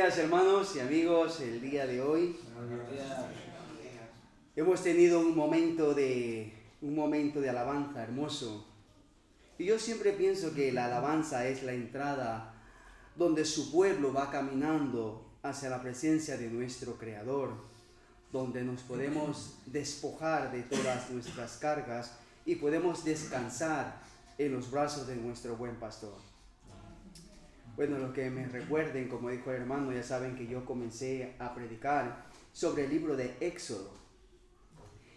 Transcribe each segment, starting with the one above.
días, hermanos y amigos. El día de hoy hemos tenido un momento de alabanza hermoso. Y yo siempre pienso que la alabanza es la entrada donde su pueblo va caminando hacia la presencia de nuestro Creador, donde nos podemos despojar de todas nuestras cargas y podemos descansar en los brazos de nuestro buen pastor. Bueno, los que me recuerden, como dijo el hermano, ya saben que yo comencé a predicar sobre el libro de Éxodo.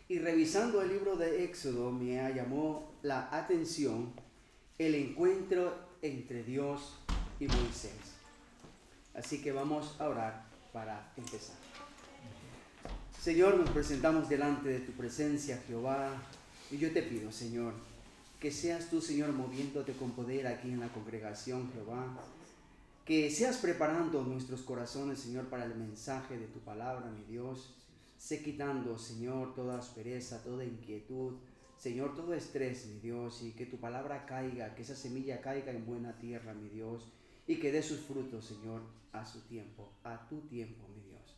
Y revisando el libro de Éxodo me llamó la atención el encuentro entre Dios y Moisés. Así que vamos a orar para empezar. Señor, nos presentamos delante de tu presencia, Jehová, y yo te pido, Señor, que seas tú, Señor, moviéndote con poder aquí en la congregación, Jehová. Que seas preparando nuestros corazones, Señor, para el mensaje de tu palabra, mi Dios. Sé quitando, Señor, toda aspereza, toda inquietud, Señor, todo estrés, mi Dios, y que tu palabra caiga, que esa semilla caiga en buena tierra, mi Dios, y que dé sus frutos, Señor, a su tiempo, a tu tiempo, mi Dios.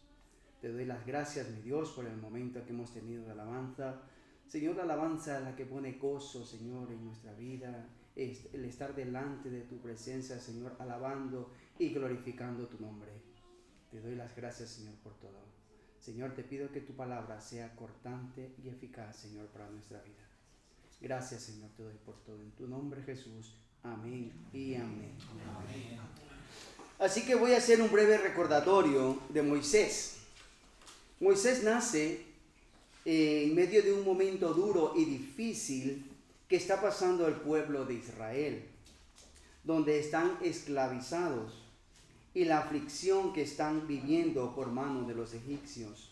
Te doy las gracias, mi Dios, por el momento que hemos tenido de alabanza. Señor, la alabanza es la que pone gozo, Señor, en nuestra vida, el estar delante de tu presencia, Señor, alabando y glorificando tu nombre. Te doy las gracias, Señor, por todo. Señor, te pido que tu palabra sea cortante y eficaz, Señor, para nuestra vida. Gracias, Señor, te doy por todo. En tu nombre, Jesús. Amén y amén. Amén. Así que voy a hacer un breve recordatorio de Moisés. Moisés nace en medio de un momento duro y difícil que está pasando el pueblo de Israel, donde están esclavizados y la aflicción que están viviendo por mano de los egipcios,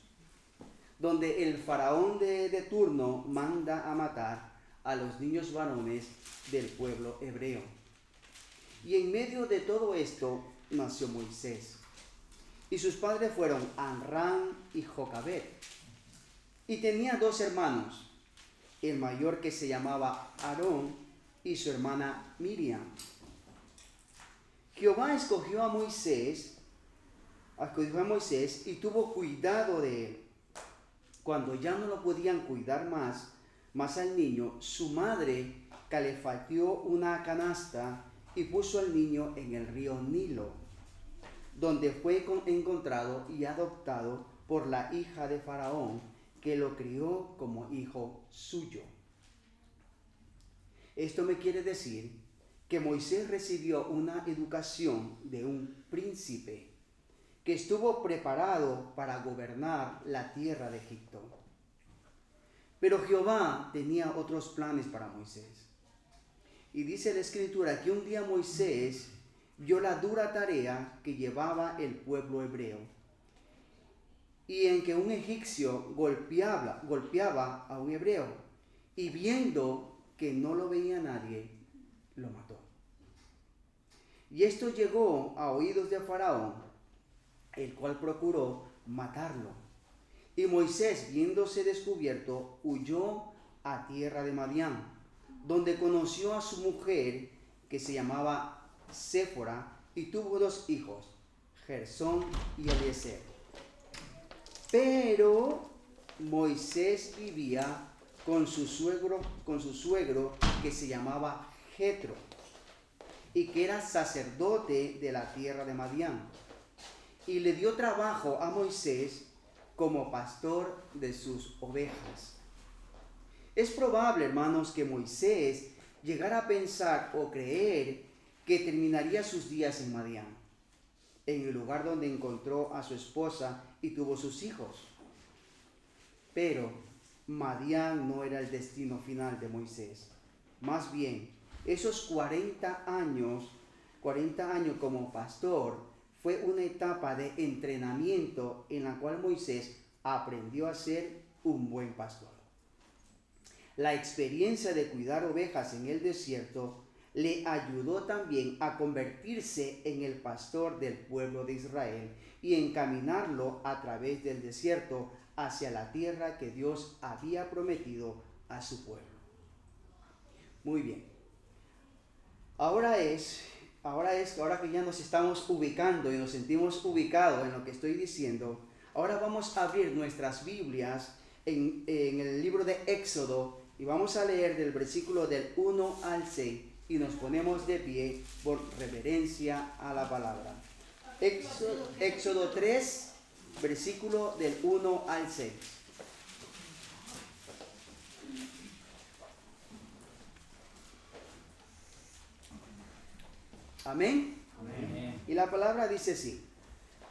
donde el faraón de turno manda a matar a los niños varones del pueblo hebreo. Y en medio de todo esto nació Moisés, y sus padres fueron Amram y Jocabed, y tenía dos hermanos, el mayor que se llamaba Aarón y su hermana Miriam. Jehová escogió a Moisés y tuvo cuidado de él. Cuando ya no lo podían cuidar más al niño, su madre calefateó una canasta y puso al niño en el río Nilo, donde fue encontrado y adoptado por la hija de Faraón, que lo crió como hijo suyo. Esto me quiere decir que Moisés recibió una educación de un príncipe que estuvo preparado para gobernar la tierra de Egipto. Pero Jehová tenía otros planes para Moisés. Y dice la Escritura que un día Moisés vio la dura tarea que llevaba el pueblo hebreo, y en que un egipcio golpeaba a un hebreo, y viendo que no lo veía nadie, lo mató. Y esto llegó a oídos de Faraón, el cual procuró matarlo. Y Moisés, viéndose descubierto, huyó a tierra de Madián, donde conoció a su mujer, que se llamaba Séfora, y tuvo dos hijos, Gersón y Eliezer. Pero Moisés vivía con su suegro que se llamaba Jetro, y que era sacerdote de la tierra de Madián, y le dio trabajo a Moisés como pastor de sus ovejas. Es probable, hermanos, que Moisés llegara a pensar o creer que terminaría sus días en Madián, en el lugar donde encontró a su esposa y tuvo sus hijos. Pero Madián no era el destino final de Moisés. Más bien, esos 40 años como pastor fue una etapa de entrenamiento en la cual Moisés aprendió a ser un buen pastor. La experiencia de cuidar ovejas en el desierto le ayudó también a convertirse en el pastor del pueblo de Israel y encaminarlo a través del desierto hacia la tierra que Dios había prometido a su pueblo. Muy bien. Ahora es ahora que ya nos estamos ubicando y nos sentimos ubicados en lo que estoy diciendo, ahora vamos a abrir nuestras Biblias en el libro de Éxodo y vamos a leer del versículo del 1 al 6 y nos ponemos de pie por reverencia a la palabra. Éxodo 3, versículo del 1 al 6. Amén. Amén. Y la palabra dice así: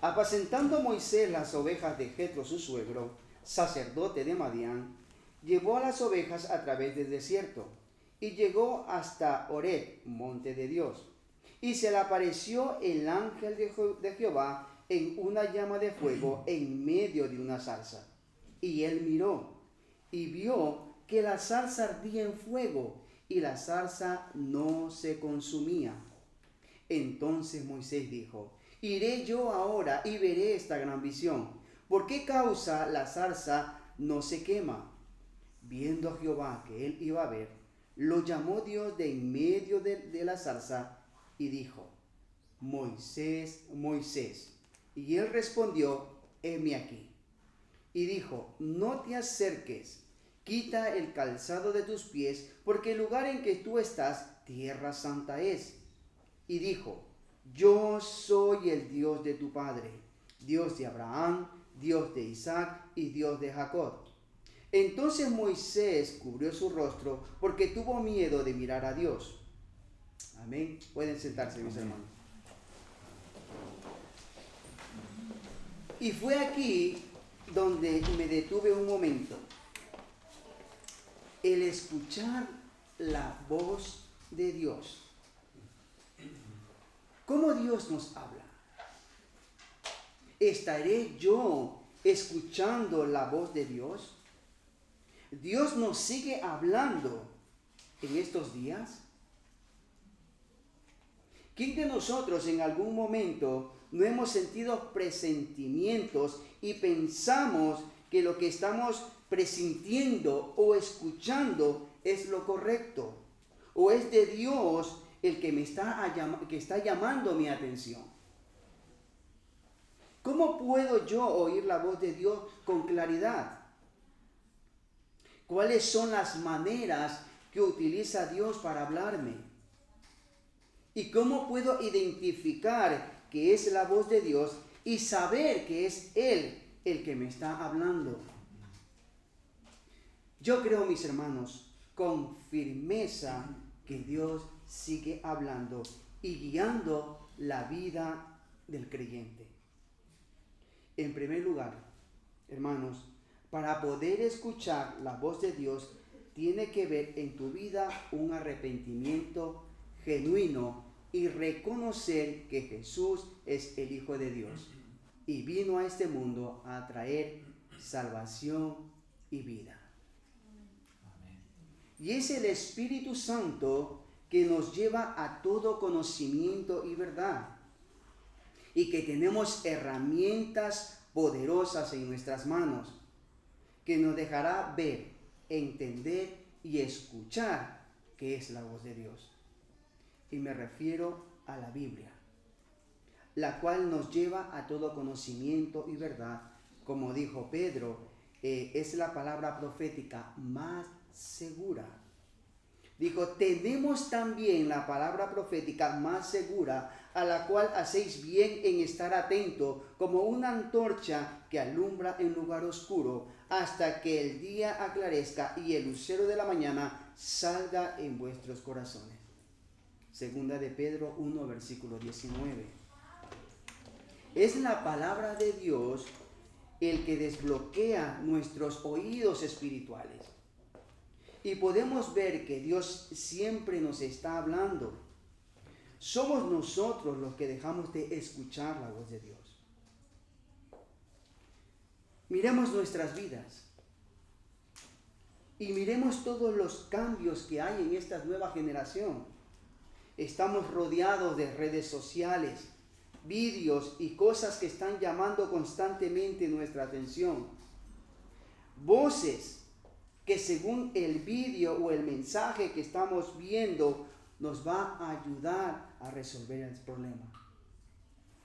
apacentando Moisés las ovejas de Jetro su suegro, sacerdote de Madián, llevó a las ovejas a través del desierto y llegó hasta Horeb, monte de Dios. Y se le apareció el ángel de Jehová en una llama de fuego en medio de una zarza. Y él miró y vio que la zarza ardía en fuego y la zarza no se consumía. Entonces Moisés dijo: iré yo ahora y veré esta gran visión. ¿Por qué causa la zarza no se quema? Viendo a Jehová que él iba a ver, lo llamó Dios de en medio de la zarza y dijo: Moisés, Moisés. Y él respondió: heme aquí. Y dijo: no te acerques, quita el calzado de tus pies, porque el lugar en que tú estás, tierra santa es. Y dijo: yo soy el Dios de tu padre, Dios de Abraham, Dios de Isaac y Dios de Jacob. Entonces Moisés cubrió su rostro porque tuvo miedo de mirar a Dios. Amén. Pueden sentarse, mis hermanos. Y fue aquí donde me detuve un momento. El escuchar la voz de Dios. ¿Cómo Dios nos habla? ¿Estaré yo escuchando la voz de Dios? ¿Dios nos sigue hablando en estos días? ¿Quién de nosotros en algún momento no hemos sentido presentimientos y pensamos que lo que estamos presintiendo o escuchando es lo correcto? ¿O es de Dios el que está llamando mi atención? ¿Cómo puedo yo oír la voz de Dios con claridad? ¿Cuáles son las maneras que utiliza Dios para hablarme? ¿Y cómo puedo identificar que es la voz de Dios y saber que es Él el que me está hablando? Yo creo, mis hermanos, con firmeza que Dios sigue hablando y guiando la vida del creyente. En primer lugar, hermanos, para poder escuchar la voz de Dios, tiene que ver en tu vida un arrepentimiento genuino y reconocer que Jesús es el Hijo de Dios y vino a este mundo a traer salvación y vida. Y es el Espíritu Santo que nos lleva a todo conocimiento y verdad. Y que tenemos herramientas poderosas en nuestras manos, que nos dejará ver, entender y escuchar qué es la voz de Dios. Y me refiero a la Biblia, la cual nos lleva a todo conocimiento y verdad. Como dijo Pedro, es la palabra profética más segura. Dijo: tenemos también la palabra profética más segura, a la cual hacéis bien en estar atento, como una antorcha que alumbra en lugar oscuro, hasta que el día aclarezca y el lucero de la mañana salga en vuestros corazones. Segunda de Pedro 1, versículo 19. Es la palabra de Dios el que desbloquea nuestros oídos espirituales. Y podemos ver que Dios siempre nos está hablando. Somos nosotros los que dejamos de escuchar la voz de Dios. Miremos nuestras vidas y miremos todos los cambios que hay en esta nueva generación. Estamos rodeados de redes sociales, vídeos y cosas que están llamando constantemente nuestra atención. Voces que según el vídeo o el mensaje que estamos viendo nos va a ayudar a resolver el problema.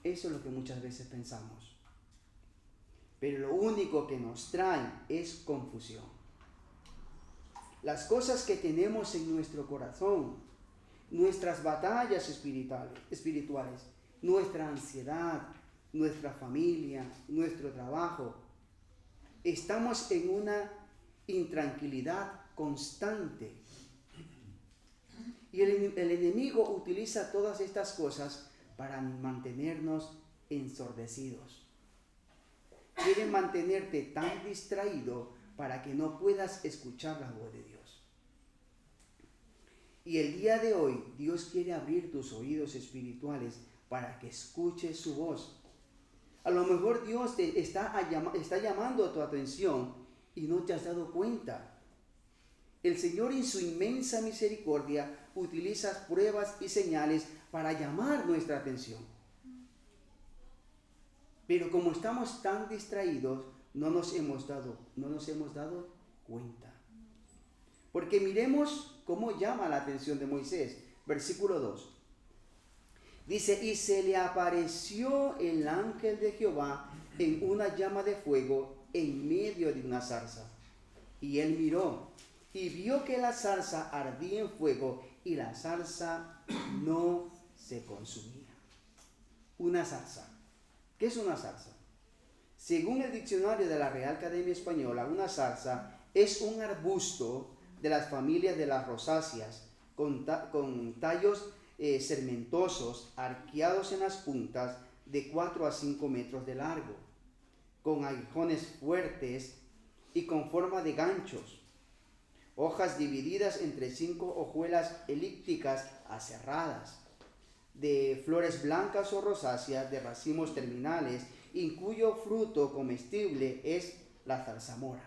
Eso es lo que muchas veces pensamos. Pero lo único que nos trae es confusión. Las cosas que tenemos en nuestro corazón, nuestras batallas espirituales, nuestra ansiedad, nuestra familia, nuestro trabajo, estamos en una intranquilidad constante. Y el enemigo utiliza todas estas cosas para mantenernos ensordecidos. Quiere mantenerte tan distraído para que no puedas escuchar la voz de Dios. Y el día de hoy Dios quiere abrir tus oídos espirituales para que escuches su voz. A lo mejor Dios te está llamando a tu atención y no te has dado cuenta. El Señor en su inmensa misericordia utiliza pruebas y señales para llamar nuestra atención. Pero como estamos tan distraídos, no nos hemos dado cuenta. Porque miremos cómo llama la atención de Moisés. Versículo 2. Dice, y se le apareció el ángel de Jehová en una llama de fuego en medio de una zarza. Y él miró y vio que la zarza ardía en fuego y la zarza no se consumía. Una zarza. ¿Qué es una zarza? Según el diccionario de la Real Academia Española, una zarza es un arbusto de las familias de las rosáceas con tallos sermentosos, arqueados en las puntas, de 4 a 5 metros de largo, con aguijones fuertes y con forma de ganchos, hojas divididas entre 5 hojuelas elípticas aserradas, de flores blancas o rosáceas, de racimos terminales, y cuyo fruto comestible es la zarzamora.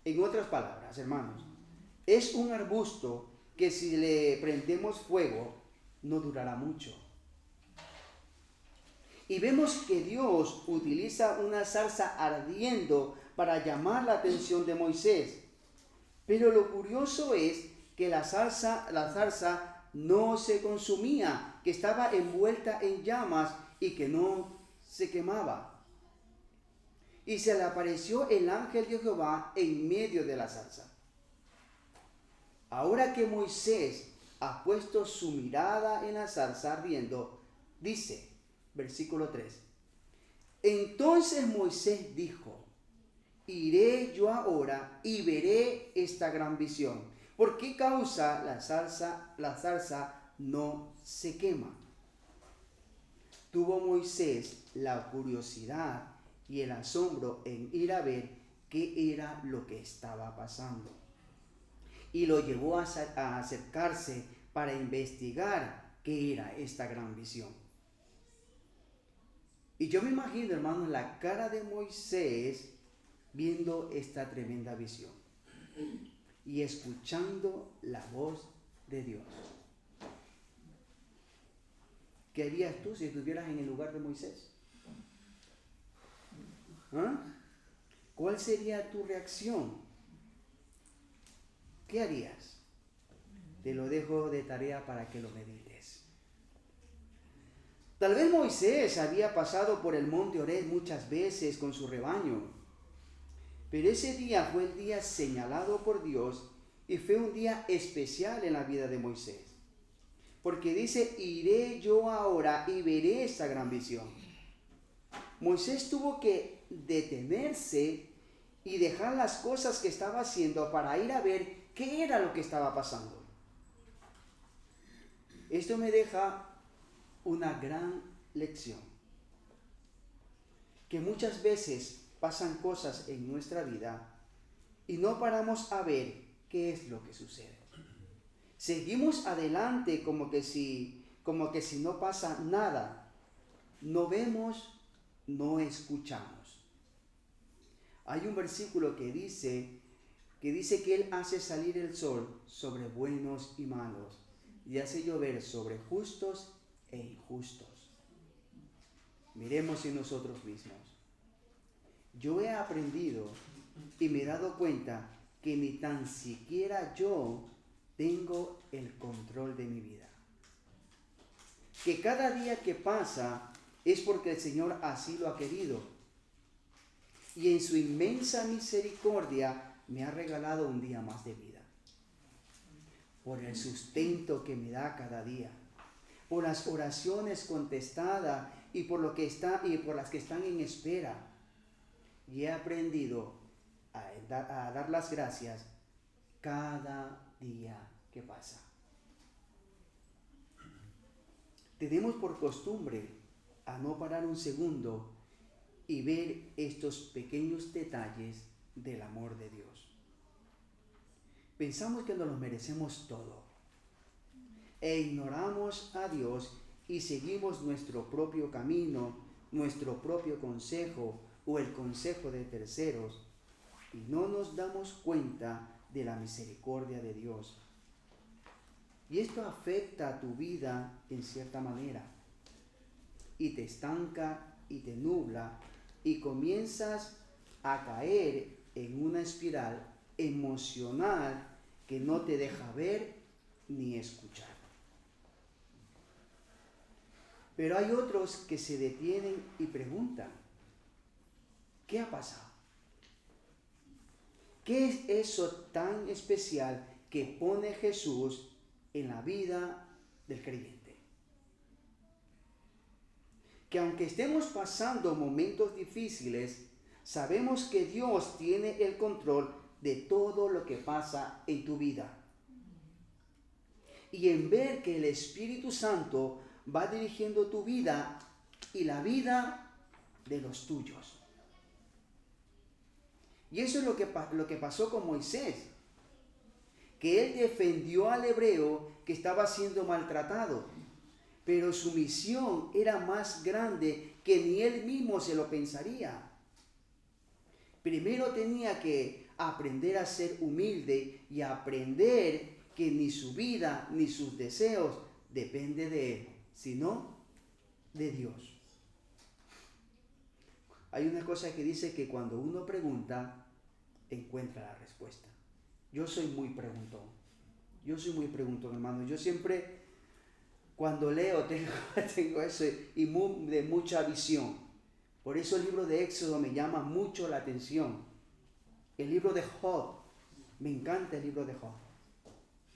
En otras palabras, hermanos, es un arbusto que si le prendemos fuego, no durará mucho. Y vemos que Dios utiliza una zarza ardiendo para llamar la atención de Moisés. Pero lo curioso es que la zarza no se consumía, que estaba envuelta en llamas y que no se quemaba. Y se le apareció el ángel de Jehová en medio de la zarza. Ahora que Moisés ha puesto su mirada en la zarza ardiendo, dice, versículo 3, entonces Moisés dijo, iré yo ahora y veré esta gran visión. ¿Por qué causa la zarza no se quema? Tuvo Moisés la curiosidad y el asombro en ir a ver qué era lo que estaba pasando. Y lo llevó a acercarse para investigar qué era esta gran visión. Y yo me imagino, hermanos, la cara de Moisés viendo esta tremenda visión y escuchando la voz de Dios. ¿Qué harías tú si estuvieras en el lugar de Moisés? ¿Cuál sería tu reacción? ¿Qué harías? Te lo dejo de tarea para que lo medites. Tal vez Moisés había pasado por el monte Horeb muchas veces con su rebaño, pero ese día fue el día señalado por Dios y fue un día especial en la vida de Moisés. Porque dice, iré yo ahora y veré esta gran visión. Moisés tuvo que detenerse y dejar las cosas que estaba haciendo para ir a ver qué era lo que estaba pasando. Esto me deja una gran lección. Que muchas veces pasan cosas en nuestra vida y no paramos a ver qué es lo que sucede. Seguimos adelante como que si no pasa nada. No vemos, no escuchamos. Hay un versículo que dice que Él hace salir el sol sobre buenos y malos y hace llover sobre justos e injustos. Miremos en nosotros mismos. Yo he aprendido y me he dado cuenta que ni tan siquiera yo tengo el control de mi vida. Que cada día que pasa es porque el Señor así lo ha querido. Y en su inmensa misericordia me ha regalado un día más de vida. Por el sustento que me da cada día. Por las oraciones contestadas y por las que están en espera. Y he aprendido a dar las gracias cada día que pasa. Tenemos por costumbre a no parar un segundo y ver estos pequeños detalles del amor de Dios. Pensamos que nos lo merecemos todo e ignoramos a Dios y seguimos nuestro propio camino, nuestro propio consejo o el consejo de terceros y no nos damos cuenta de la misericordia de Dios. Y esto afecta a tu vida en cierta manera y te estanca y te nubla y comienzas a caer en una espiral emocional que no te deja ver ni escuchar. Pero hay otros que se detienen y preguntan, ¿qué ha pasado? ¿Qué es eso tan especial que pone Jesús en la vida del creyente? Que aunque estemos pasando momentos difíciles, sabemos que Dios tiene el control de todo lo que pasa en tu vida. Y en ver que el Espíritu Santo va dirigiendo tu vida y la vida de los tuyos. Y eso es lo que pasó con Moisés, que él defendió al hebreo que estaba siendo maltratado, pero su misión era más grande que ni él mismo se lo pensaría. Primero tenía que aprender a ser humilde y aprender que ni su vida ni sus deseos dependen de él, sino de Dios. Hay una cosa que dice que cuando uno pregunta, encuentra la respuesta. Yo soy muy preguntón, hermano. Yo siempre, cuando leo, tengo eso y de mucha visión. Por eso el libro de Éxodo me llama mucho la atención. El libro de Job, me encanta el libro de Job.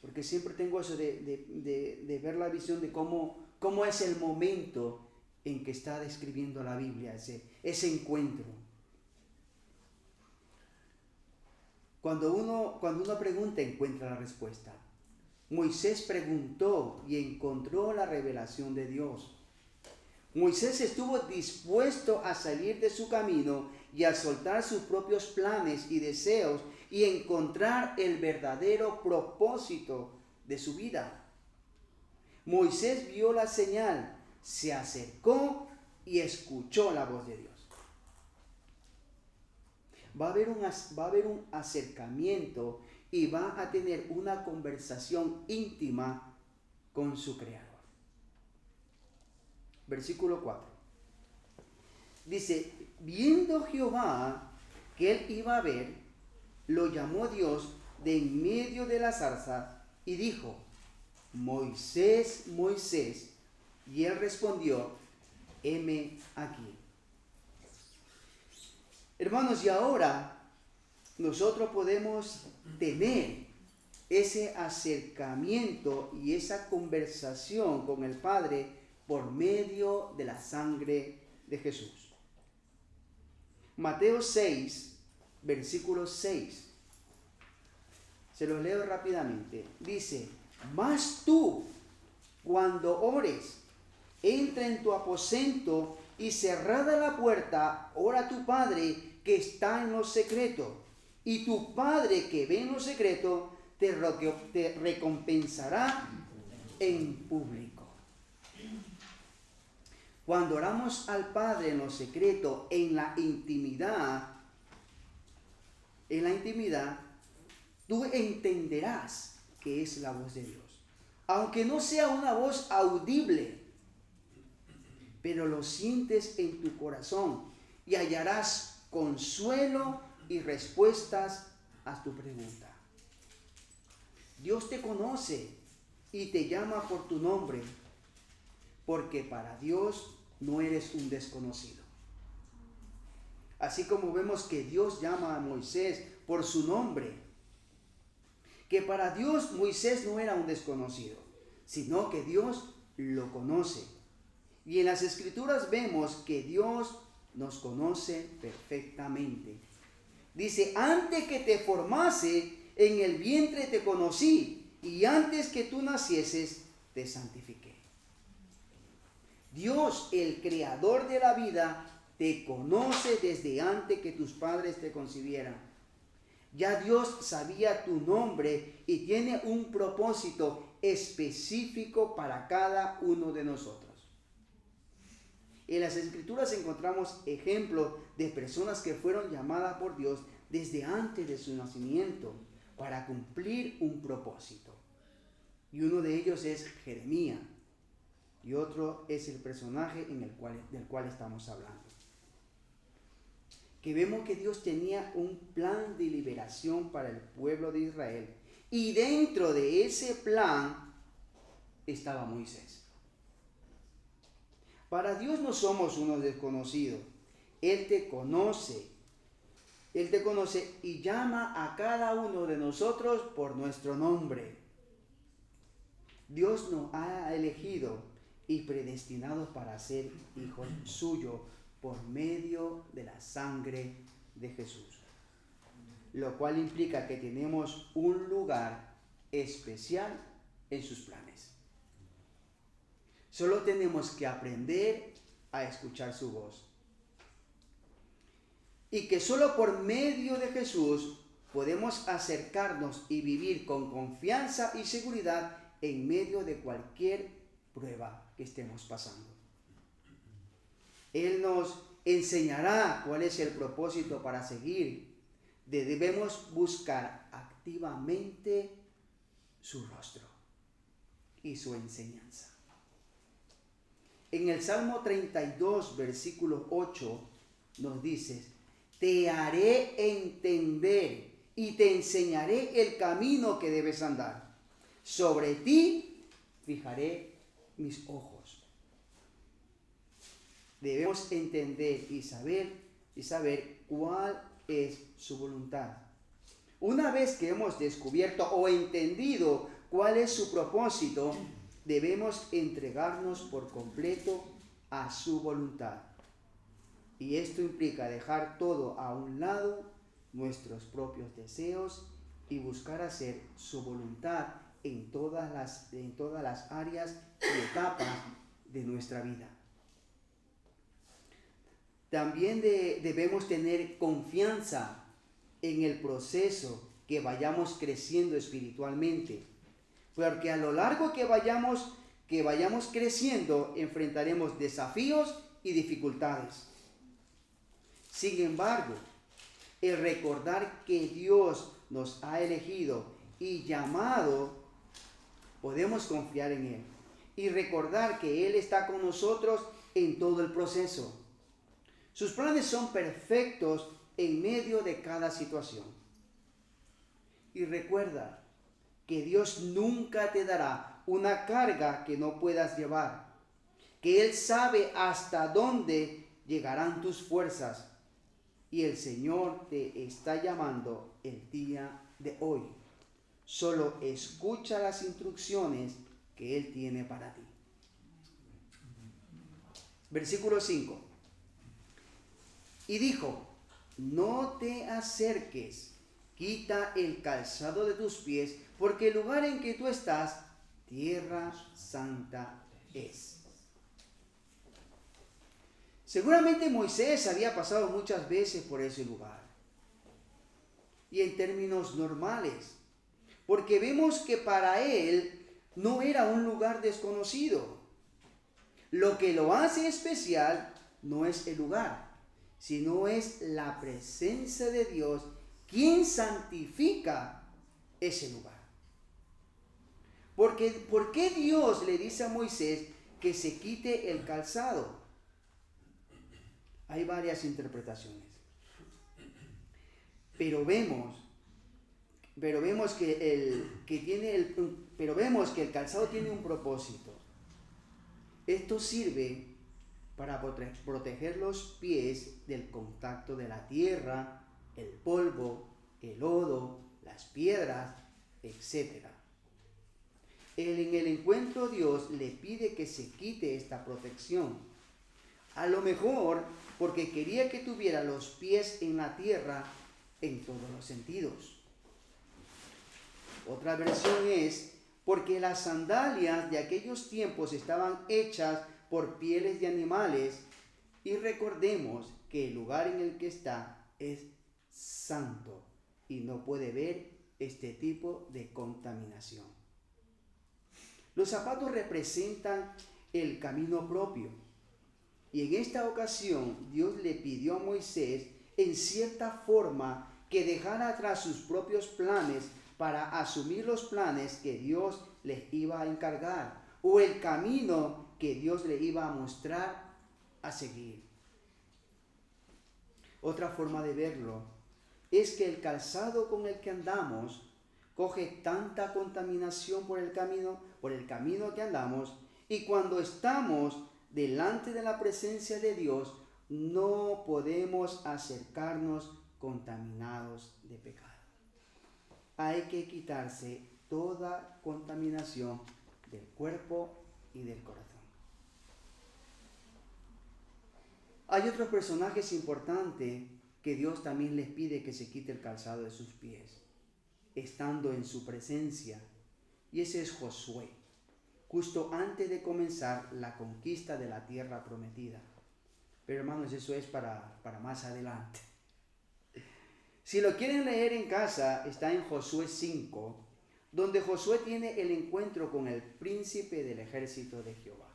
Porque siempre tengo eso de ver la visión de cómo es el momento en que está describiendo la Biblia, ese encuentro. Cuando uno pregunta, encuentra la respuesta. Moisés preguntó y encontró la revelación de Dios. Moisés estuvo dispuesto a salir de su camino y a soltar sus propios planes y deseos y encontrar el verdadero propósito de su vida. Moisés vio la señal, se acercó y escuchó la voz de Dios. Va a haber un acercamiento y va a tener una conversación íntima con su Creador. Versículo 4. Dice, viendo Jehová que él iba a ver, lo llamó Dios de en medio de la zarza y dijo, Moisés, Moisés. Y él respondió, heme aquí. Hermanos, y ahora nosotros podemos tener ese acercamiento y esa conversación con el Padre por medio de la sangre de Jesús. Mateo 6, versículo 6. Se los leo rápidamente. Dice, mas tú, cuando ores, entra en tu aposento y cerrada la puerta, ora a tu Padre que está en lo secreto. Y tu Padre que ve en lo secreto te recompensará en público. Cuando oramos al Padre en lo secreto, en la intimidad, tú entenderás que es la voz de Dios. Aunque no sea una voz audible, pero lo sientes en tu corazón y hallarás consuelo y respuestas a tu pregunta. Dios te conoce y te llama por tu nombre, porque para Dios no eres un desconocido. Así como vemos que Dios llama a Moisés por su nombre, que para Dios Moisés no era un desconocido, sino que Dios lo conoce. Y en las Escrituras vemos que Dios nos conoce perfectamente. Dice, antes que te formase, en el vientre te conocí, y antes que tú nacieses, te santifiqué. Dios, el creador de la vida, te conoce desde antes que tus padres te concibieran. Ya Dios sabía tu nombre y tiene un propósito específico para cada uno de nosotros. En las Escrituras encontramos ejemplos de personas que fueron llamadas por Dios desde antes de su nacimiento para cumplir un propósito. Y uno de ellos es Jeremías y otro es el personaje del cual estamos hablando. Que vemos que Dios tenía un plan de liberación para el pueblo de Israel y dentro de ese plan estaba Moisés. Para Dios no somos unos desconocidos. Él te conoce y llama a cada uno de nosotros por nuestro nombre. Dios nos ha elegido y predestinados para ser hijos suyos por medio de la sangre de Jesús. Lo cual implica que tenemos un lugar especial en sus planes. Solo tenemos que aprender a escuchar su voz. Y que solo por medio de Jesús podemos acercarnos y vivir con confianza y seguridad en medio de cualquier prueba que estemos pasando. Él nos enseñará cuál es el propósito para seguir. Debemos buscar activamente su rostro y su enseñanza. En el Salmo 32, versículo 8, nos dice, te haré entender y te enseñaré el camino que debes andar. Sobre ti fijaré mis ojos. Debemos entender y saber cuál es su voluntad. Una vez que hemos descubierto o entendido cuál es su propósito, debemos entregarnos por completo a su voluntad. Y esto implica dejar todo a un lado, nuestros propios deseos, y buscar hacer su voluntad en todas las áreas y etapas de nuestra vida. También debemos tener confianza en el proceso que vayamos creciendo espiritualmente. Porque a lo largo que vayamos creciendo, enfrentaremos desafíos y dificultades. Sin embargo, el recordar que Dios nos ha elegido y llamado, podemos confiar en Él. Y recordar que Él está con nosotros en todo el proceso. Sus planes son perfectos en medio de cada situación. Y recuerda que Dios nunca te dará una carga que no puedas llevar, que Él sabe hasta dónde llegarán tus fuerzas y el Señor te está llamando el día de hoy. Solo escucha las instrucciones que Él tiene para ti. Versículo 5. Y dijo, no te acerques, quita el calzado de tus pies, porque el lugar en que tú estás, tierra santa es. Seguramente Moisés había pasado muchas veces por ese lugar. Y en términos normales, porque vemos que para él no era un lugar desconocido. Lo que lo hace especial no es el lugar, sino es la presencia de Dios quien santifica ese lugar. ¿Por qué Dios le dice a Moisés que se quite el calzado? Hay varias interpretaciones. Pero vemos pero vemos pero vemos que el calzado tiene un propósito. Esto sirve para proteger los pies del contacto de la tierra, el polvo, el lodo, las piedras, etc. En el encuentro Dios le pide que se quite esta protección. A lo mejor porque quería que tuviera los pies en la tierra en todos los sentidos. Otra versión es porque las sandalias de aquellos tiempos estaban hechas por pieles de animales, y recordemos que el lugar en el que está es santo y no puede ver este tipo de contaminación. Los zapatos representan el camino propio, y en esta ocasión Dios le pidió a Moisés en cierta forma que dejara atrás sus propios planes para asumir los planes que Dios les iba a encargar, o el camino que Dios le iba a mostrar a seguir. Otra forma de verlo es que el calzado con el que andamos coge tanta contaminación por el camino que andamos, y cuando estamos delante de la presencia de Dios no podemos acercarnos contaminados de pecado. Hay que quitarse toda contaminación del cuerpo y del corazón. Hay otros personajes importantes que Dios también les pide que se quite el calzado de sus pies, estando en su presencia, y ese es Josué, justo antes de comenzar la conquista de la tierra prometida. Pero hermanos, eso es para más adelante. Si lo quieren leer en casa, está en Josué 5, donde Josué tiene el encuentro con el príncipe del ejército de Jehová.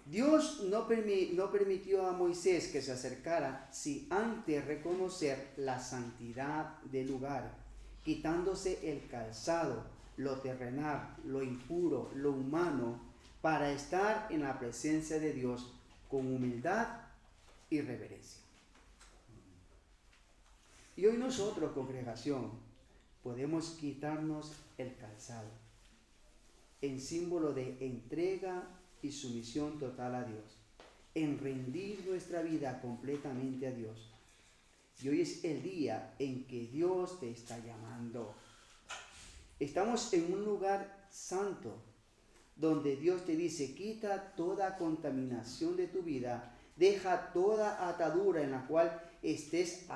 Dios no permitió a Moisés que se acercara sin antes reconocer la santidad del lugar, quitándose el calzado, lo terrenal, lo impuro, lo humano, para estar en la presencia de Dios con humildad y reverencia. Y hoy nosotros, congregación, podemos quitarnos el calzado en símbolo de entrega y sumisión total a Dios, en rendir nuestra vida completamente a Dios. Y hoy es el día en que Dios te está llamando. Estamos en un lugar santo, donde Dios te dice: quita toda contaminación de tu vida, deja toda atadura en la cual estés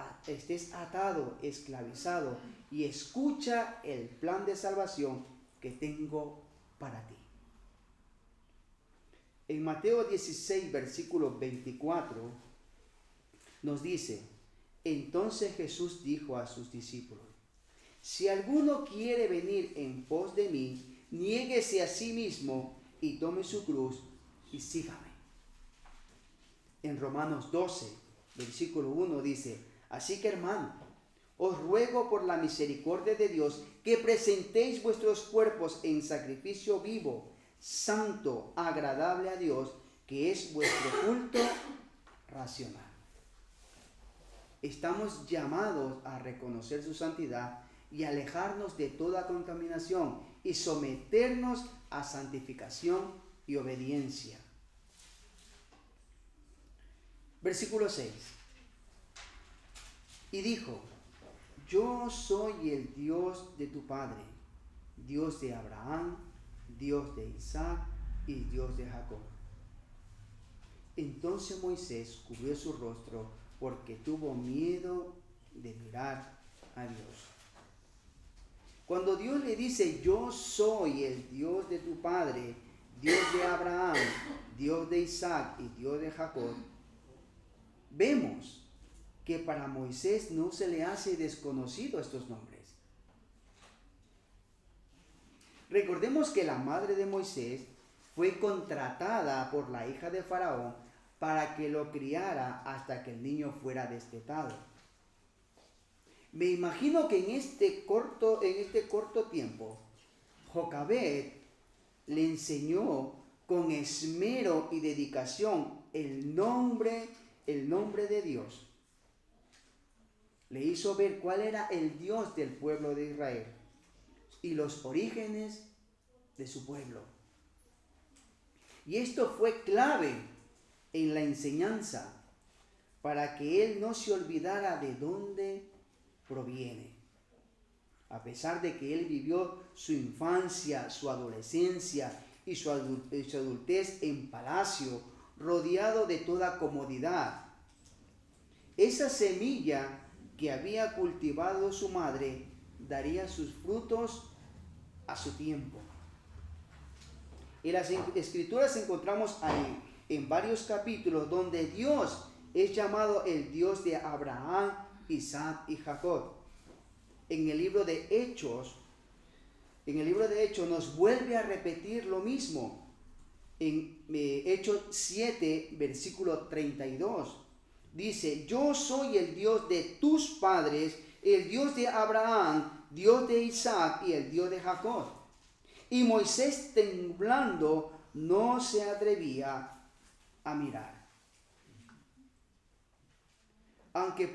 atado, esclavizado, y escucha el plan de salvación que tengo para ti. En Mateo 16, versículo 24, nos dice: entonces Jesús dijo a sus discípulos: si alguno quiere venir en pos de mí, niéguese a sí mismo y tome su cruz y sígame. En Romanos 12, versículo 1 dice: así que, hermano, os ruego por la misericordia de Dios que presentéis vuestros cuerpos en sacrificio vivo, santo, agradable a Dios, que es vuestro culto racional. Estamos llamados a reconocer su santidad y alejarnos de toda contaminación y someternos a santificación y obediencia. Versículo 6. Y dijo: yo soy el Dios de tu padre, Dios de Abraham, Dios de Isaac y Dios de Jacob. Entonces Moisés cubrió su rostro porque tuvo miedo de mirar a Dios. Cuando Dios le dice: yo soy el Dios de tu padre, Dios de Abraham, Dios de Isaac y Dios de Jacob, vemos que para Moisés no se le hace desconocido estos nombres. Recordemos que la madre de Moisés fue contratada por la hija de Faraón para que lo criara hasta que el niño fuera destetado. Me imagino que en este corto tiempo, Jocabed le enseñó con esmero y dedicación el nombre de Dios. Le hizo ver cuál era el Dios del pueblo de Israel y los orígenes de su pueblo. Y esto fue clave en la enseñanza para que él no se olvidara de dónde proviene. A pesar de que él vivió su infancia, su adolescencia y su adultez en palacio, rodeado de toda comodidad, esa semilla que había cultivado su madre daría sus frutos a su tiempo. En las escrituras encontramos ahí en varios capítulos donde Dios es llamado el Dios de Abraham, Isaac y Jacob. En el libro de Hechos nos vuelve a repetir lo mismo. En Hechos 7, versículo 32, dice: yo soy el Dios de tus padres, el Dios de Abraham, Dios de Isaac y el Dios de Jacob. Y Moisés, temblando, no se atrevía a mirar. Aunque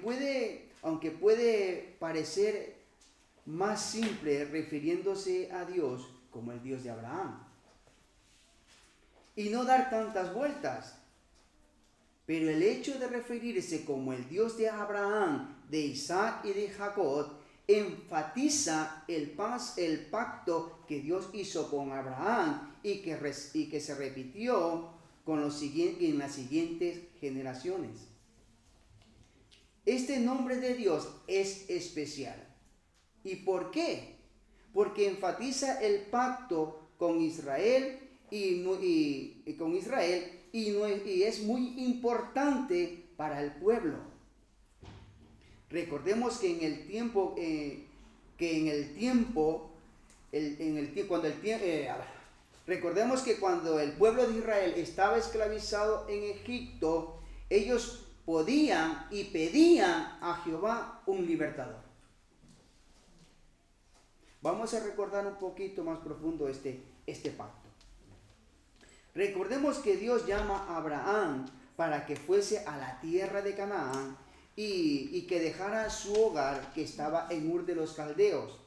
puede parecer más simple refiriéndose a Dios como el Dios de Abraham y no dar tantas vueltas, pero el hecho de referirse como el Dios de Abraham, de Isaac y de Jacob enfatiza el pacto que Dios hizo con Abraham y que se repitió en las siguientes generaciones. Este nombre de Dios es especial. ¿Y por qué? Porque enfatiza el pacto con Israel y es muy importante para el pueblo. Recordemos que recordemos que cuando el pueblo de Israel estaba esclavizado en Egipto, ellos podían y pedían a Jehová un libertador. Vamos a recordar un poquito más profundo este pacto. Recordemos que Dios llama a Abraham para que fuese a la tierra de Canaán y que dejara su hogar que estaba en Ur de los Caldeos,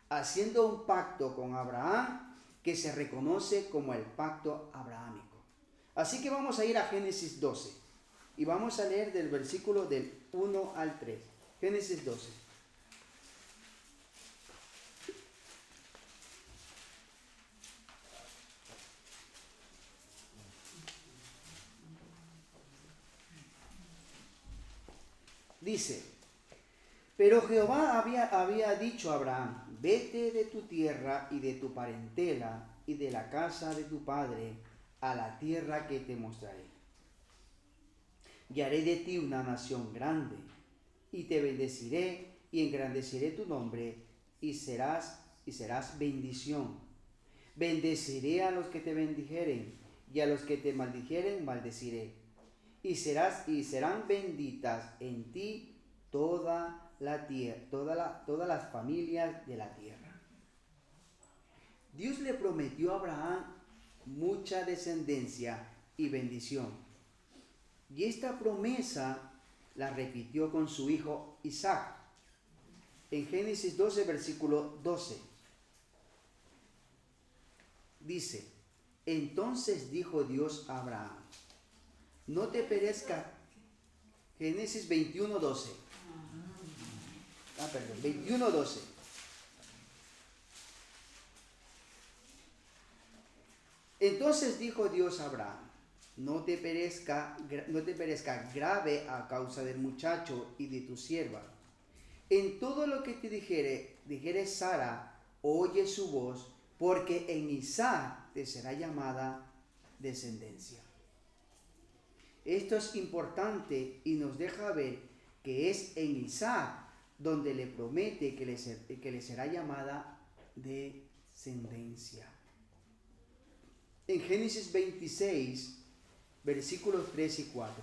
haciendo un pacto con Abraham que se reconoce como el pacto abrahámico. Así que vamos a ir a Génesis 12 y vamos a leer del versículo del 1 al 3. Génesis 12. Dice: pero Jehová había dicho a Abraham: vete de tu tierra y de tu parentela y de la casa de tu padre a la tierra que te mostraré. Y haré de ti una nación grande, y te bendeciré y engrandeceré tu nombre, y serás bendición. Bendeciré a los que te bendijeren, y a los que te maldijeren maldeciré. Y serán benditas en ti todas las familias de la tierra. Dios le prometió a Abraham mucha descendencia y bendición. Y esta promesa la repitió con su hijo Isaac. En Génesis 12, versículo 12. Dice: entonces dijo Dios a Abraham: no te perezca. Génesis 21, 12. 21, 12. Entonces dijo Dios a Abraham: no te perezca grave a causa del muchacho y de tu sierva. En todo lo que te dijere Sara, oye su voz, porque en Isaac te será llamada descendencia. Esto es importante y nos deja ver que es en Isaac donde le promete que le será llamada descendencia. En Génesis 26, versículos 3 y 4.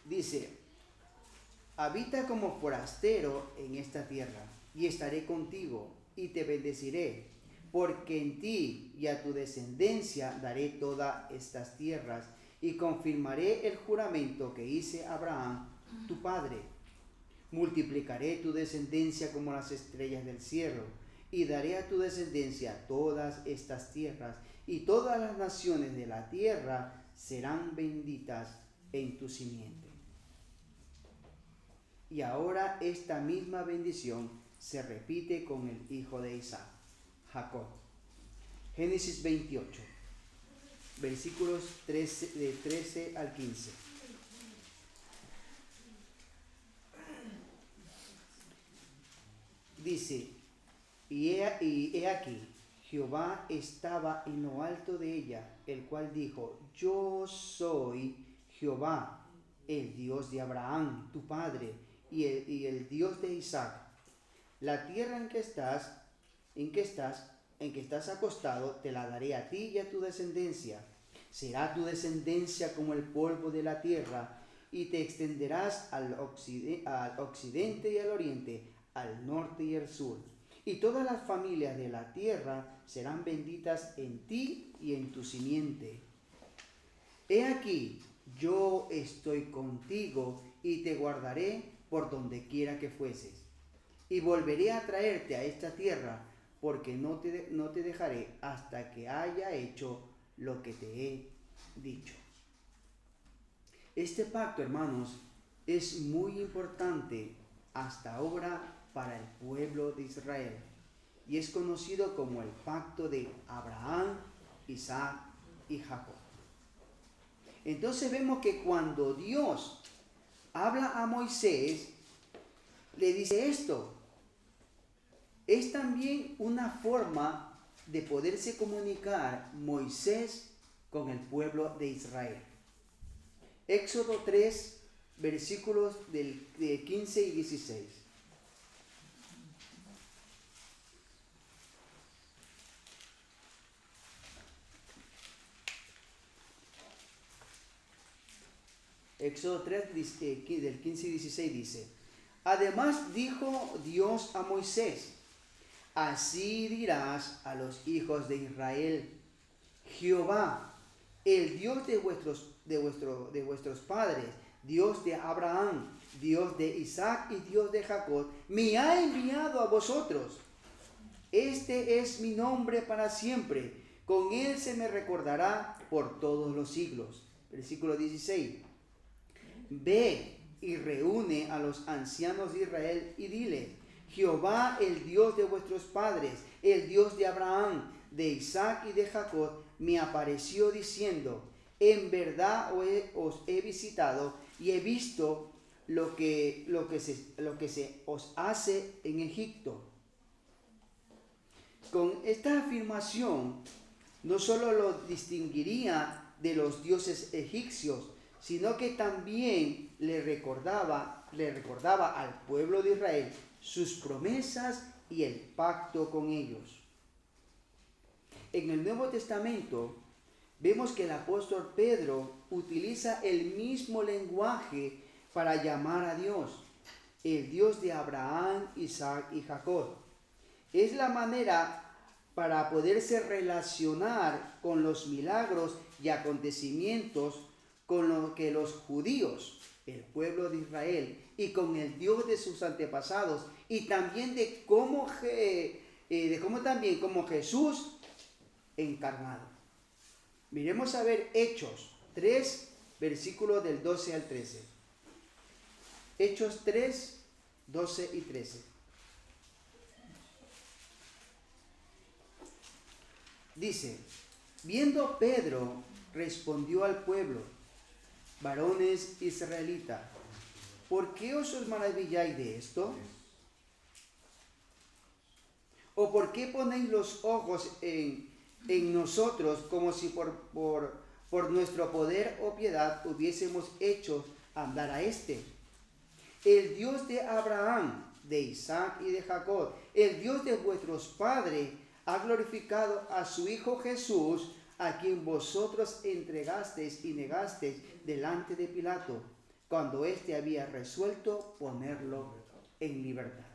Dice: habita como forastero en esta tierra, y estaré contigo, y te bendeciré, porque en ti y a tu descendencia daré todas estas tierras, y confirmaré el juramento que hice a Abraham, tu padre. Multiplicaré tu descendencia como las estrellas del cielo, y daré a tu descendencia todas estas tierras, y todas las naciones de la tierra serán benditas en tu simiente. Y ahora esta misma bendición se repite con el hijo de Isaac, Jacob. Génesis 28, versículos de 13 al 15. Dice, y he aquí, Jehová estaba en lo alto de ella, el cual dijo, yo soy Jehová, el Dios de Abraham, tu padre, y el Dios de Isaac. La tierra en que estás acostado, te la daré a ti y a tu descendencia. Será tu descendencia como el polvo de la tierra, y te extenderás al occidente y al oriente, al norte y al sur. Y todas las familias de la tierra serán benditas en ti y en tu simiente. He aquí, yo estoy contigo y te guardaré por donde quiera que fueses. Y volveré a traerte a esta tierra, porque no te dejaré hasta que haya hecho lo que te he dicho. Este pacto, hermanos, es muy importante hasta ahora para el pueblo de Israel, y es conocido como el pacto de Abraham, Isaac y Jacob. Entonces vemos que cuando Dios habla a Moisés, le dice esto. Es también una forma de poderse comunicar Moisés con el pueblo de Israel. Éxodo 3, versículos de 15 y 16. Éxodo 3, del 15 y 16 dice, además dijo Dios a Moisés, así dirás a los hijos de Israel, Jehová, el Dios de vuestros padres, Dios de Abraham, Dios de Isaac y Dios de Jacob, me ha enviado a vosotros. Este es mi nombre para siempre, con él se me recordará por todos los siglos. Versículo 16. Ve y reúne a los ancianos de Israel y dile, Jehová, el Dios de vuestros padres, el Dios de Abraham, de Isaac y de Jacob, me apareció diciendo, en verdad os he visitado y he visto lo que se os hace en Egipto. Con esta afirmación no solo lo distinguiría de los dioses egipcios, sino que también le recordaba al pueblo de Israel sus promesas y el pacto con ellos. En el Nuevo Testamento vemos que el apóstol Pedro utiliza el mismo lenguaje para llamar a Dios, el Dios de Abraham, Isaac y Jacob. Es la manera para poderse relacionar con los milagros y acontecimientos con lo que los judíos, el pueblo de Israel, y con el Dios de sus antepasados, y también de cómo también como Jesús encarnado. Miremos a ver Hechos 3, versículos del 12 al 13. Hechos 3, 12 y 13. Dice, viendo Pedro, respondió al pueblo, varones israelitas, ¿por qué os maravilláis de esto? ¿O por qué ponéis los ojos en nosotros como si por nuestro poder o piedad hubiésemos hecho andar a este? El Dios de Abraham, de Isaac y de Jacob, el Dios de vuestros padres, ha glorificado a su Hijo Jesús, a quien vosotros entregasteis y negasteis delante de Pilato, cuando éste había resuelto ponerlo en libertad.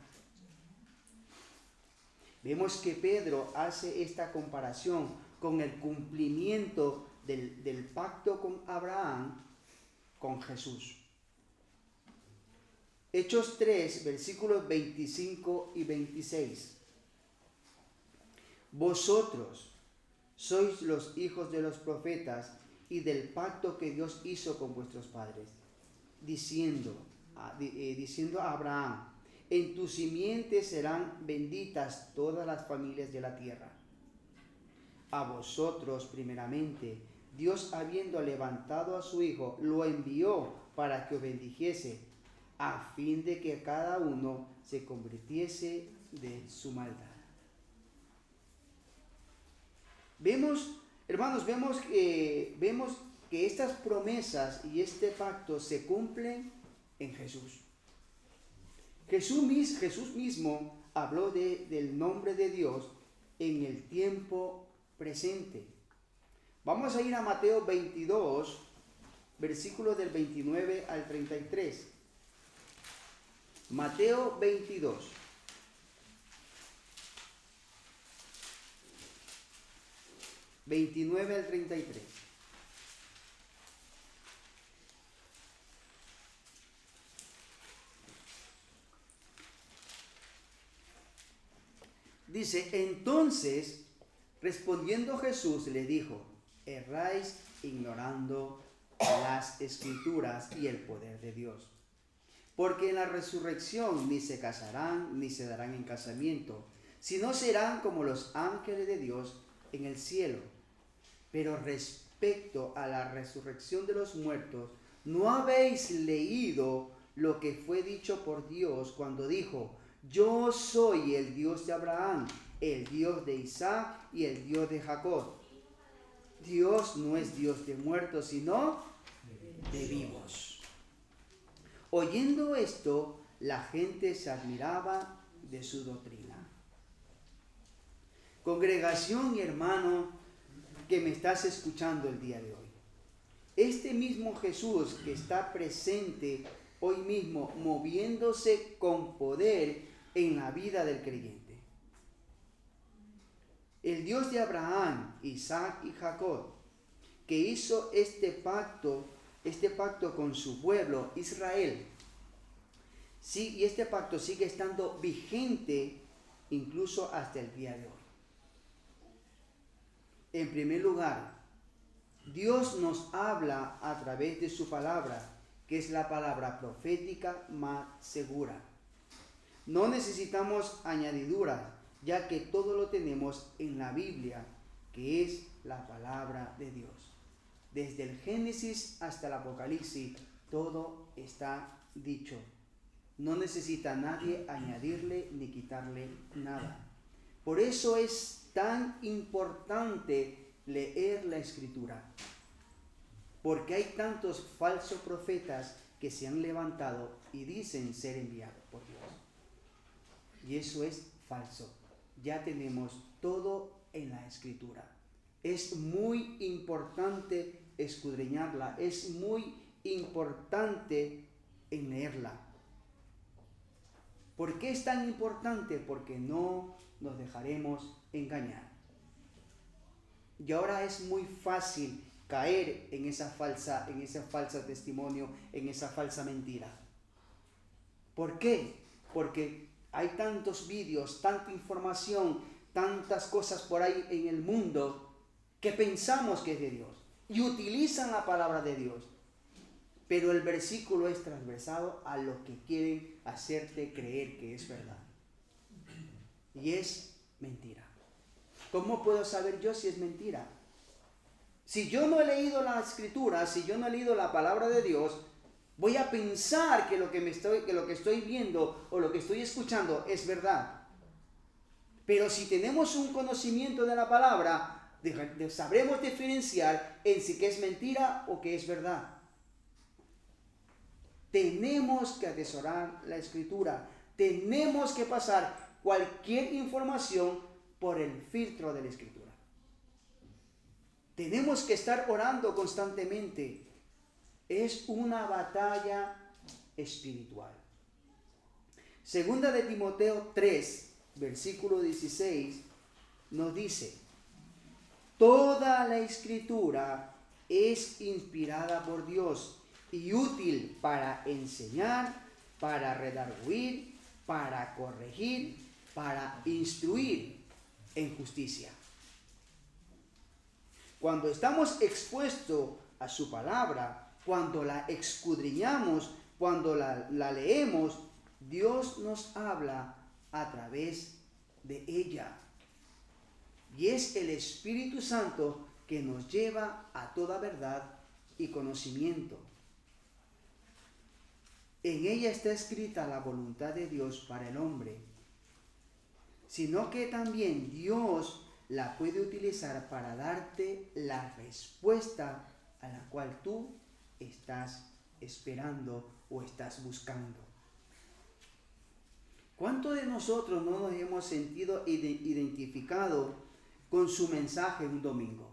Vemos que Pedro hace esta comparación con el cumplimiento del pacto con Abraham, con Jesús. Hechos 3, versículos 25 y 26. Vosotros sois los hijos de los profetas y del pacto que Dios hizo con vuestros padres, diciendo a Abraham, en tu simiente serán benditas todas las familias de la tierra. A vosotros primeramente, Dios habiendo levantado a su Hijo, lo envió para que os bendijese, a fin de que cada uno se convirtiese de su maldad. Hermanos, vemos que estas promesas y este pacto se cumplen en Jesús. Jesús mismo habló del nombre de Dios en el tiempo presente. Vamos a ir a Mateo 22, versículos del 29 al 33. Mateo 22. ...29 al 33... Dice, entonces, respondiendo Jesús, le dijo, erráis ignorando las Escrituras y el poder de Dios. Porque en la resurrección ni se casarán ni se darán en casamiento, sino serán como los ángeles de Dios en el cielo. Pero respecto a la resurrección de los muertos, ¿no habéis leído lo que fue dicho por Dios cuando dijo, yo soy el Dios de Abraham, el Dios de Isaac y el Dios de Jacob? Dios no es Dios de muertos, sino de vivos. Oyendo esto, la gente se admiraba de su doctrina. Congregación y hermano que me estás escuchando el día de hoy, este mismo Jesús que está presente hoy mismo, moviéndose con poder en la vida del creyente. El Dios de Abraham, Isaac y Jacob, que hizo este pacto con su pueblo Israel, sí, y este pacto sigue estando vigente incluso hasta el día de hoy. En primer lugar, Dios nos habla a través de su palabra, que es la palabra profética más segura. No necesitamos añadiduras, ya que todo lo tenemos en la Biblia, que es la palabra de Dios. Desde el Génesis hasta el Apocalipsis, todo está dicho. No necesita nadie añadirle ni quitarle nada. Por eso es tan importante leer la Escritura, porque hay tantos falsos profetas que se han levantado y dicen ser enviados por Dios. Y eso es falso. Ya tenemos todo en la Escritura. Es muy importante escudriñarla, es muy importante en leerla. ¿Por qué es tan importante? Porque no nos dejaremos engañar. Y ahora es muy fácil caer en ese falso testimonio, en esa falsa mentira. ¿Por qué? Porque hay tantos vídeos, tanta información, tantas cosas por ahí en el mundo que pensamos que es de Dios y utilizan la palabra de Dios. Pero el versículo es transversado a lo que quieren hacerte creer que es verdad. Y es mentira. ¿Cómo puedo saber yo si es mentira? Si yo no he leído la Escritura, si yo no he leído la palabra de Dios, voy a pensar que lo que estoy viendo o lo que estoy escuchando es verdad. Pero si tenemos un conocimiento de la palabra, sabremos diferenciar en si que es mentira o que es verdad. Tenemos que atesorar la Escritura. Tenemos que pasar cualquier información por el filtro de la Escritura. Tenemos que estar orando constantemente. Es una batalla espiritual. Segunda de Timoteo 3, versículo 16, nos dice: toda la escritura es inspirada por Dios y útil para enseñar, para redarguir, para corregir, para instruir en justicia. Cuando estamos expuestos a su palabra, cuando la escudriñamos, cuando la leemos, Dios nos habla a través de ella. Y es el Espíritu Santo que nos lleva a toda verdad y conocimiento. En ella está escrita la voluntad de Dios para el hombre, sino que también Dios la puede utilizar para darte la respuesta a la cual tú estás esperando o estás buscando. ¿Cuántos de nosotros no nos hemos sentido identificados con su mensaje un domingo?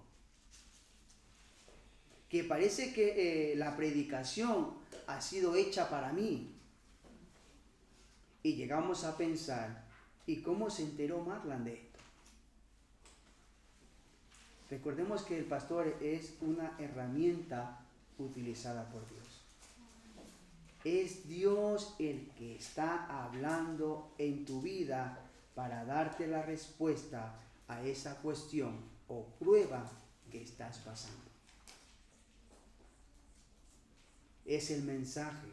Que parece que la predicación ha sido hecha para mí. Y llegamos a pensar, ¿y cómo se enteró Marlan de esto? Recordemos que el pastor es una herramienta utilizada por Dios. Es Dios el que está hablando en tu vida para darte la respuesta a esa cuestión o prueba que estás pasando. Es el mensaje,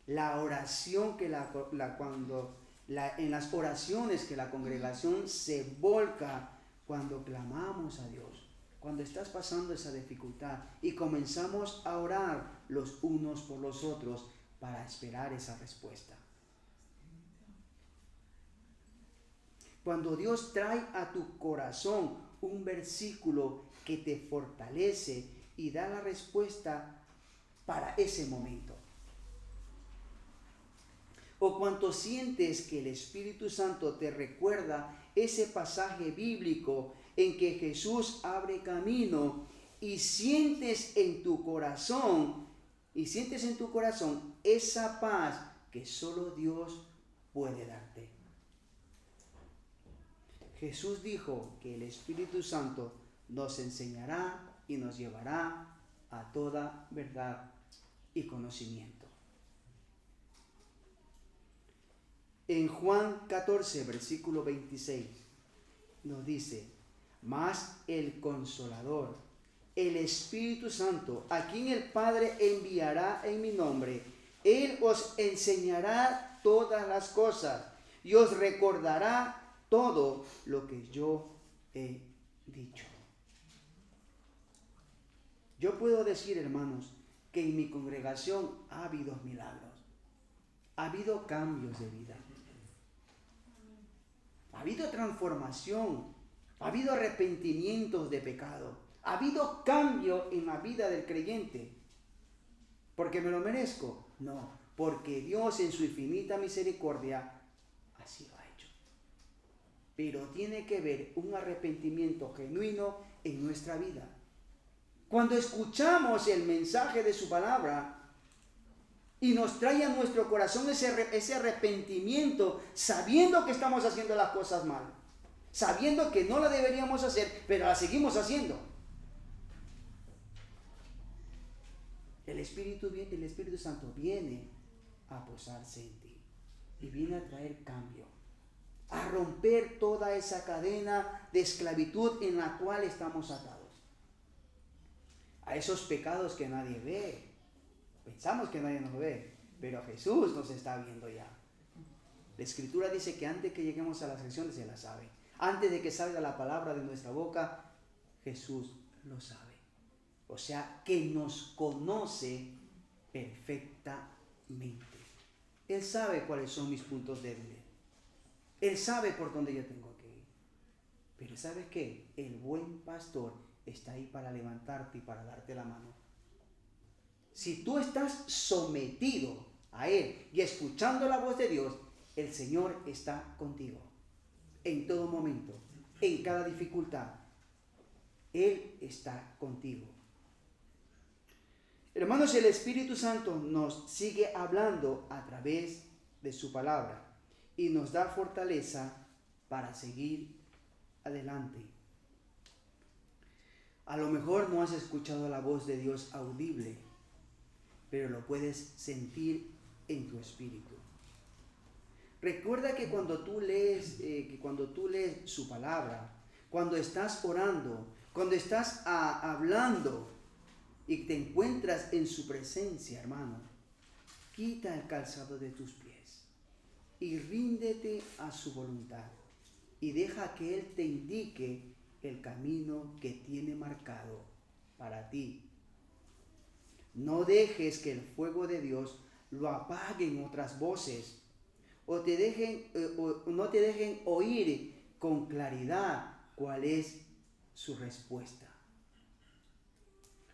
la oración que en las oraciones que la congregación se volca cuando clamamos a Dios, cuando estás pasando esa dificultad y comenzamos a orar los unos por los otros para esperar esa respuesta. Cuando Dios trae a tu corazón un versículo que te fortalece y da la respuesta para ese momento. O cuando sientes que el Espíritu Santo te recuerda ese pasaje bíblico en que Jesús abre camino y sientes en tu corazón esa paz que solo Dios puede darte. Jesús dijo que el Espíritu Santo nos enseñará y nos llevará a toda verdad y conocimiento. En Juan 14, versículo 26, nos dice: mas el Consolador, el Espíritu Santo, a quien el Padre enviará en mi nombre, Él os enseñará todas las cosas y os recordará todo lo que yo he dicho. Yo puedo decir, hermanos, que en mi congregación ha habido milagros, ha habido cambios de vida, ha habido transformación, ha habido arrepentimientos de pecado, ha habido cambio en la vida del creyente. ¿Porque me lo merezco? No, porque Dios en su infinita misericordia así lo ha hecho. Pero tiene que haber un arrepentimiento genuino en nuestra vida. Cuando escuchamos el mensaje de su palabra y nos trae a nuestro corazón ese arrepentimiento, sabiendo que estamos haciendo las cosas mal, sabiendo que no la deberíamos hacer, pero la seguimos haciendo. El Espíritu Santo viene a posarse en ti y viene a traer cambio, a romper toda esa cadena de esclavitud en la cual estamos atados. A esos pecados que nadie ve. Pensamos que nadie nos ve, pero Jesús nos está viendo ya. La Escritura dice que antes que lleguemos a la sección se la sabe. Antes de que salga la palabra de nuestra boca, Jesús lo sabe. O sea, que nos conoce perfectamente. Él sabe cuáles son mis puntos débiles. Él sabe por dónde yo tengo que ir. Pero ¿sabes qué? El buen pastor está ahí para levantarte y para darte la mano. Si tú estás sometido a Él y escuchando la voz de Dios, el Señor está contigo. En todo momento, en cada dificultad. Él está contigo. Hermanos, el Espíritu Santo nos sigue hablando a través de su palabra y nos da fortaleza para seguir adelante. A lo mejor no has escuchado la voz de Dios audible, pero lo puedes sentir en tu espíritu. Recuerda que cuando tú lees su palabra, cuando estás orando, cuando estás hablando y te encuentras en su presencia, hermano, quita el calzado de tus pies y ríndete a su voluntad y deja que Él te indique el camino que tiene marcado para ti. No dejes que el fuego de Dios lo apaguen otras voces o no te dejen oír con claridad cuál es su respuesta.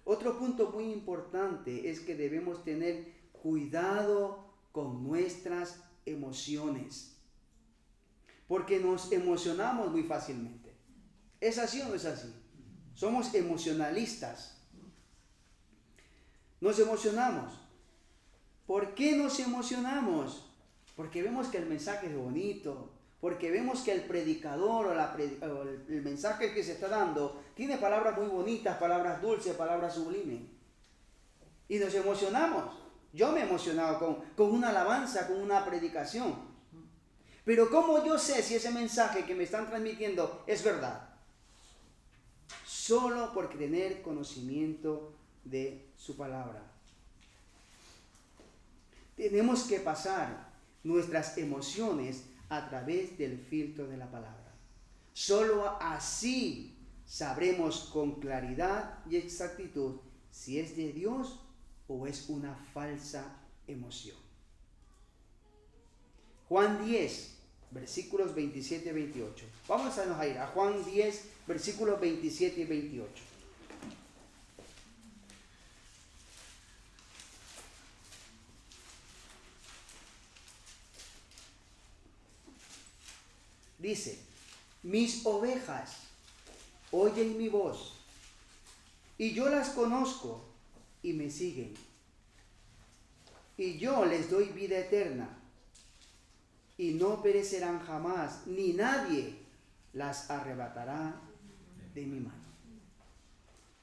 Otro punto muy importante es que debemos tener cuidado con nuestras emociones, porque nos emocionamos muy fácilmente. ¿Es así o no es así? Somos emocionalistas. Nos emocionamos. ¿Por qué nos emocionamos? Porque vemos que el mensaje es bonito, porque vemos que el predicador o el mensaje que se está dando tiene palabras muy bonitas, palabras dulces, palabras sublimes. Y nos emocionamos. Yo me he emocionado con una alabanza, con una predicación. Pero ¿cómo yo sé si ese mensaje que me están transmitiendo es verdad? Solo por tener conocimiento de su palabra. Tenemos que pasar nuestras emociones a través del filtro de la palabra. Solo así sabremos con claridad y exactitud si es de Dios o es una falsa emoción. Juan 10, versículos 27 y 28. Vamos a ir a Juan 10, versículos 27 y 28. Dice, mis ovejas oyen mi voz, y yo las conozco y me siguen. Y yo les doy vida eterna, y no perecerán jamás, ni nadie las arrebatará de mi mano.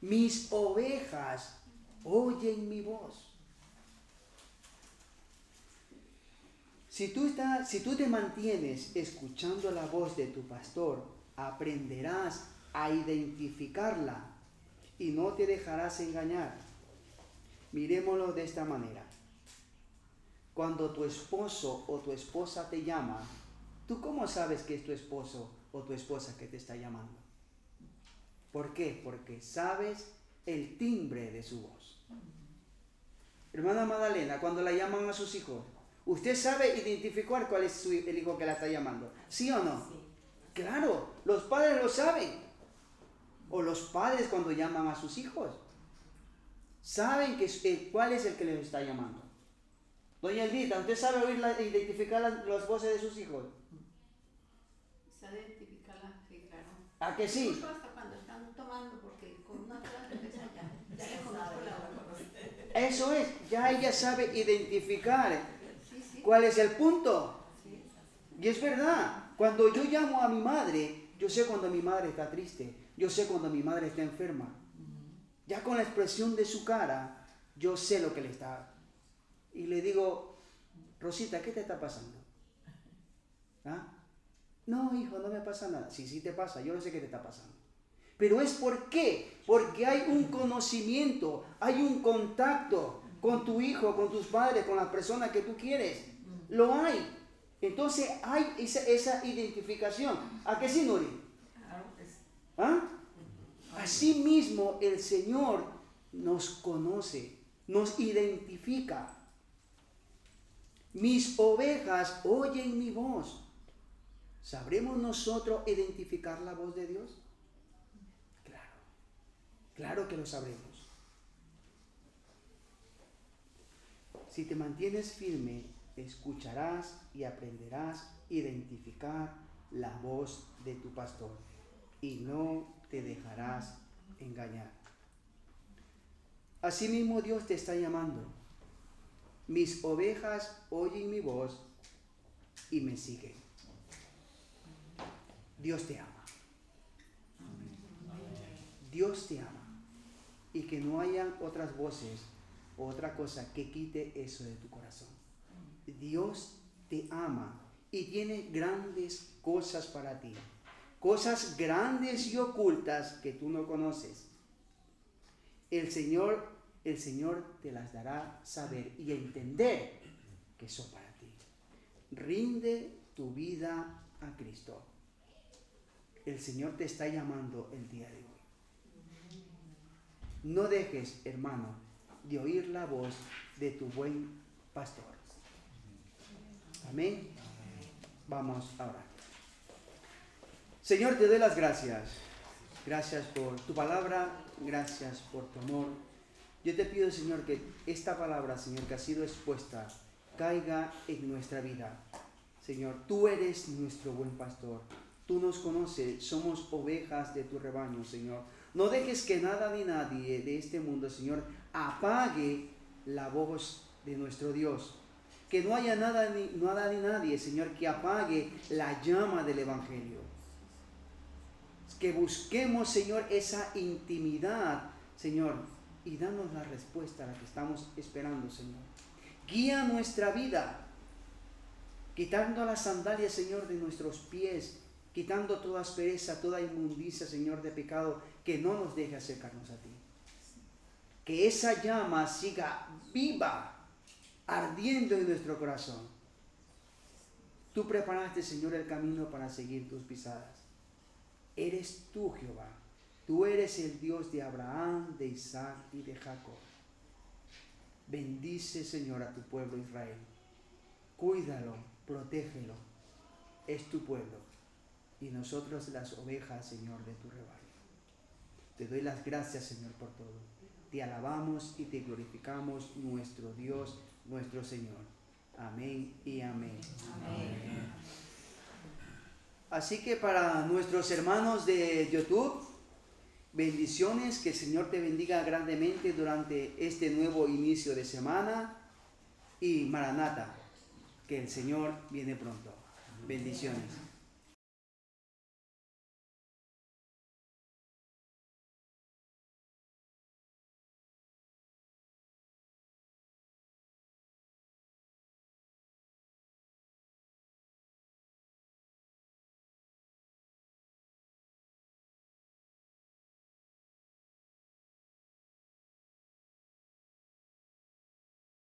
Mis ovejas oyen mi voz. Si tú te mantienes escuchando la voz de tu pastor, aprenderás a identificarla y no te dejarás engañar. Mirémoslo de esta manera. Cuando tu esposo o tu esposa te llama, ¿tú cómo sabes que es tu esposo o tu esposa que te está llamando? ¿Por qué? Porque sabes el timbre de su voz. Hermana Magdalena, cuando la llaman a sus hijos, ¿usted sabe identificar cuál es el hijo que la está llamando? ¿Sí o no? Sí. Claro, los padres lo saben. O los padres cuando llaman a sus hijos, saben cuál es el que les está llamando. Doña Elvita, ¿usted sabe identificar las voces de sus hijos? Sabe identificarlas, sí, claro. ¿A que sí? Incluso hasta cuando están tomando, porque con una sola cerveza ya le conozco la voz. Eso es, ya ella sabe identificar Sí. cuál es el punto. Sí. Y es verdad, cuando yo llamo a mi madre, yo sé cuando mi madre está triste, yo sé cuando mi madre está enferma. Ya con la expresión de su cara, yo sé lo que le está. Y le digo, Rosita, ¿qué te está pasando? ¿Ah? No, hijo, no me pasa nada. Sí te pasa, yo no sé qué te está pasando. Pero es ¿por qué? Porque hay un conocimiento, hay un contacto con tu hijo, con tus padres, con las personas que tú quieres. Lo hay. Entonces hay esa identificación. ¿A qué sí, Nuri? Claro que sí. ¿Ah? Así mismo el Señor nos conoce, nos identifica. Mis ovejas oyen mi voz. ¿Sabremos nosotros identificar la voz de Dios? Claro que lo sabremos. Si te mantienes firme, escucharás y aprenderás a identificar la voz de tu pastor y no te dejarás engañar. Asimismo, Dios te está llamando. Mis ovejas oyen mi voz y me siguen. Dios te ama. Dios te ama. Y que no hayan otras voces o otra cosa que quite eso de tu corazón. Dios te ama y tiene grandes cosas para ti. Cosas grandes y ocultas que tú no conoces. El Señor te las dará saber y entender que son para ti. Rinde tu vida a Cristo. El Señor te está llamando el día de hoy. No dejes, hermano, de oír la voz de tu buen pastor. Amén. Vamos a orar. Señor, te doy las gracias. Gracias por tu palabra. Gracias por tu amor. Yo te pido, Señor, que esta palabra, Señor, que ha sido expuesta, caiga en nuestra vida. Señor, tú eres nuestro buen pastor. Tú nos conoces, somos ovejas de tu rebaño, Señor. No dejes que nada ni nadie de este mundo, Señor, apague la voz de nuestro Dios. Que no haya nada ni nadie, Señor, que apague la llama del Evangelio. Que busquemos, Señor, esa intimidad, Señor, y danos la respuesta a la que estamos esperando, Señor. Guía nuestra vida, quitando las sandalias, Señor, de nuestros pies, quitando toda aspereza, toda inmundicia, Señor, de pecado, que no nos deje acercarnos a ti. Que esa llama siga viva, ardiendo en nuestro corazón. Tú preparaste, Señor, el camino para seguir tus pisadas. Eres tú, Jehová. Tú eres el Dios de Abraham, de Isaac y de Jacob. Bendice, Señor, a tu pueblo Israel. Cuídalo, protégelo. Es tu pueblo. Y nosotros las ovejas, Señor, de tu rebaño. Te doy las gracias, Señor, por todo. Te alabamos y te glorificamos, nuestro Dios, nuestro Señor. Amén y amén. Amén. Así que para nuestros hermanos de YouTube, bendiciones, que el Señor te bendiga grandemente durante este nuevo inicio de semana. Y Maranata, que el Señor viene pronto. Bendiciones.